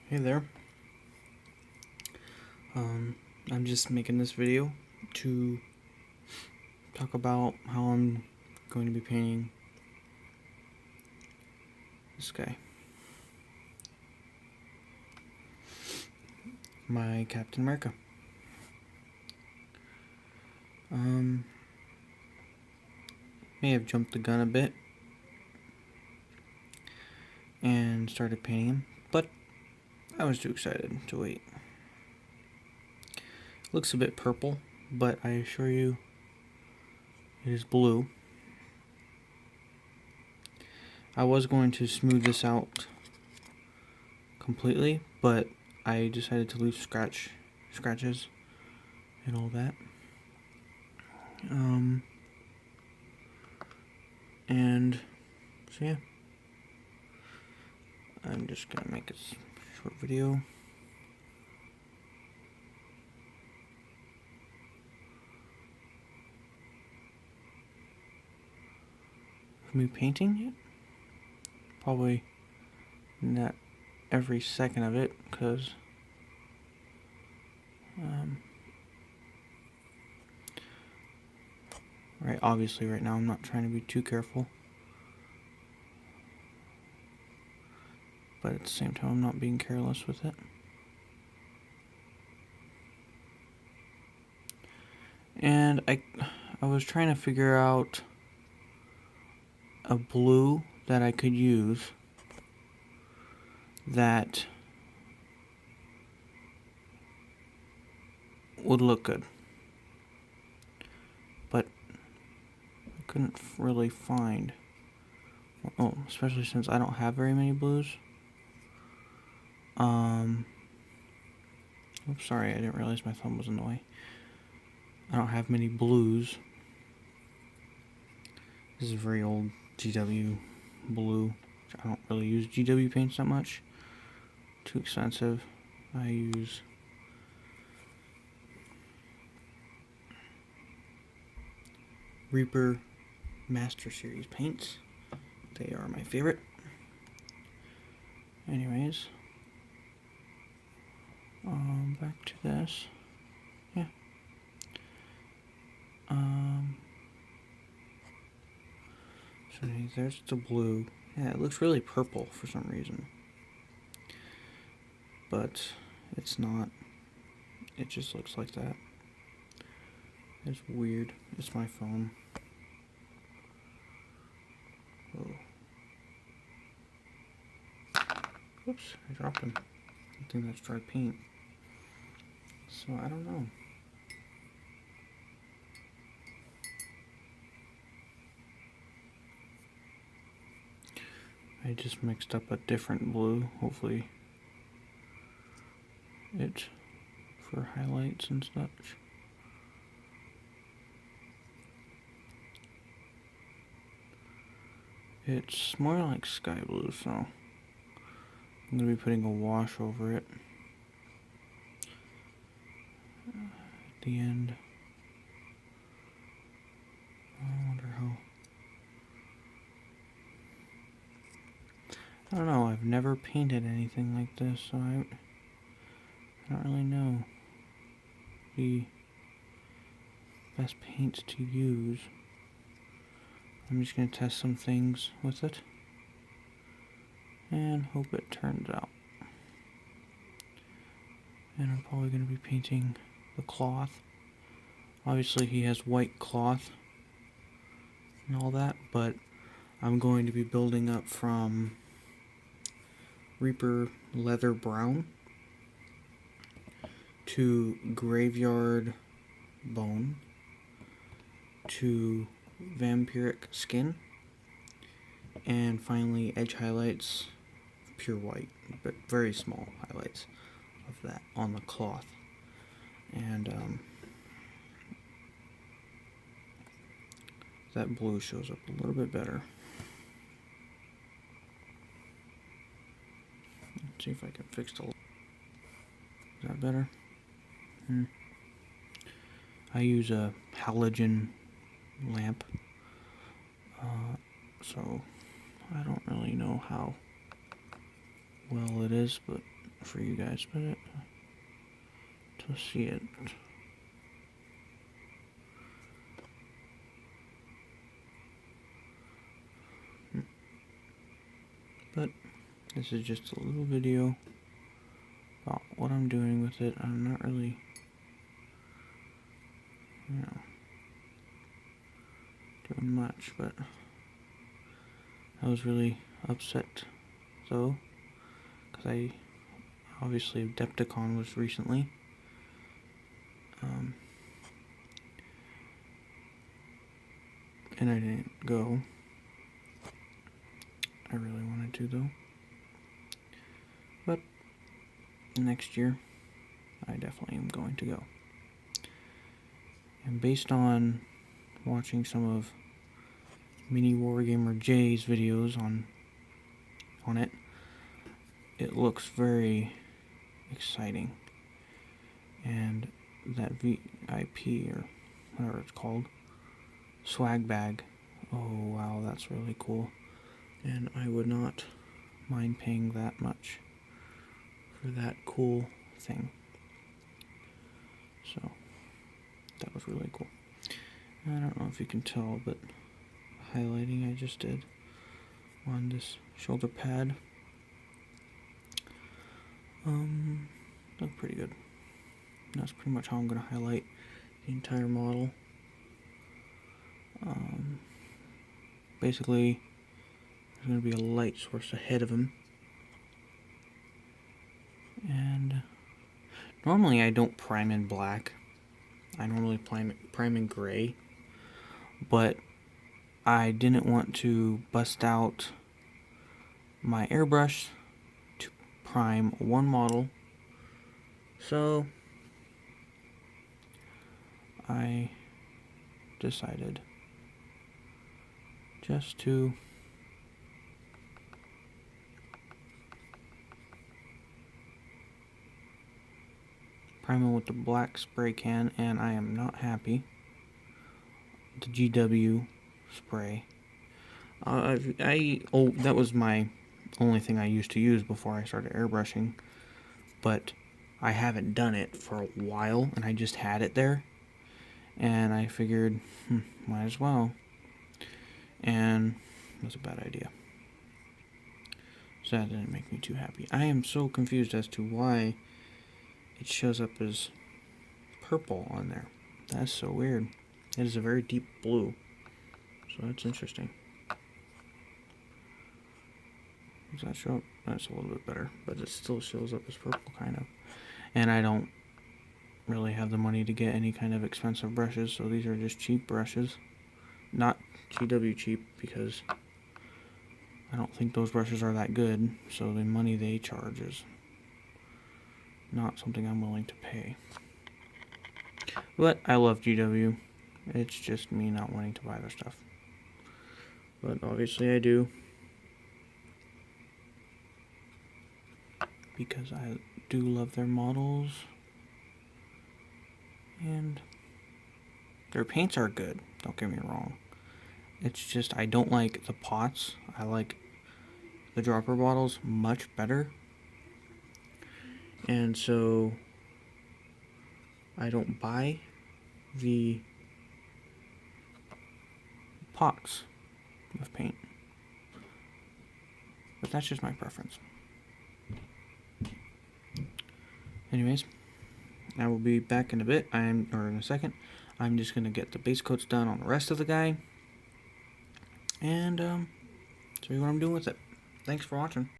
Hey there. I'm just making this video to talk about how I'm going to be painting this guy, my Captain America. May have jumped the gun a bit and started painting him, but I was too excited to wait. Looks a bit purple, but I assure you it is blue. I was going to smooth this out completely, but I decided to leave scratches and all that. And so yeah, I'm just gonna make a short video. Of me painting it. Probably not every second of it, because obviously right now I'm not trying to be too careful, but at the same time I'm not being careless with it. And I was trying to figure out a blue that I could use that would look good, but I couldn't really find. Oh, especially since I don't have very many blues. Oops, sorry, I didn't realize my thumb was in the way. I don't have many blues. This is a very old GW blue. I don't really use GW paints that much. Too expensive. I use Reaper Master Series paints. They are my favorite. Anyways, back to this. Yeah. So there's the blue. Yeah, it looks really purple for some reason, but it's not. It just looks like that. It's weird. It's my phone. Oh. Whoops, I dropped him. I think that's dry paint. So I don't know. I just mixed up a different blue. Hopefully it's for highlights and such. It's more like sky blue, so I'm going to be putting a wash over it at the end. I wonder how. I don't know, I've never painted anything like this, so I don't really know the best paints to use. I'm just going to test some things with it and hope it turns out. And I'm probably going to be painting the cloth. Obviously he has white cloth and all that, but I'm going to be building up from Reaper Leather Brown to Graveyard Bone to Vampiric Skin, and finally Edge Highlights Pure White, but very small highlights of that on the cloth. And that blue shows up a little bit better. Let's see if I can fix the. Is that better? I use a halogen lamp, so I don't really know how well it is, but for you guys, but to see it. But this is just a little video about what I'm doing with it. I'm not really, doing much, but I was really upset though, because obviously Adepticon was recently. And I didn't go. I really wanted to though. But next year, I definitely am going to go. And based on watching some of Mini Wargamer J's videos on it, it looks very exciting. And that VIP, or whatever it's called, swag bag, oh wow, that's really cool. And I would not mind paying that much for that cool thing. So that was really cool. I don't know if you can tell, but highlighting I just did on this shoulder pad look pretty good. That's pretty much how I'm going to highlight the entire model. Basically, there's going to be a light source ahead of him. And normally I don't prime in black. I normally prime in gray. But I didn't want to bust out my airbrush to prime one model. So I decided just to prime it with the black spray can, and I am not happy. The GW spray. That was my only thing I used to use before I started airbrushing, but I haven't done it for a while, and I just had it there, and I figured, might as well, and it was a bad idea. So that didn't make me too happy. I am so confused as to why it shows up as purple on there. That's so weird. It is a very deep blue, so that's interesting. Does that show up? That's a little bit better, but it still shows up as purple, kind of. And I don't really have the money to get any kind of expensive brushes, so these are just cheap brushes. Not GW cheap, because I don't think those brushes are that good, so the money they charge is not something I'm willing to pay. But I love GW. It's just me not wanting to buy their stuff. But obviously I do, because I do love their models, and their paints are good, don't get me wrong. It's just I don't like the pots. I like the dropper bottles much better, and so I don't buy the pots of paint. But that's just my preference. Anyways, I will be back in a bit, in a second. I'm just gonna get the base coats done on the rest of the guy, and show you what I'm doing with it. Thanks for watching.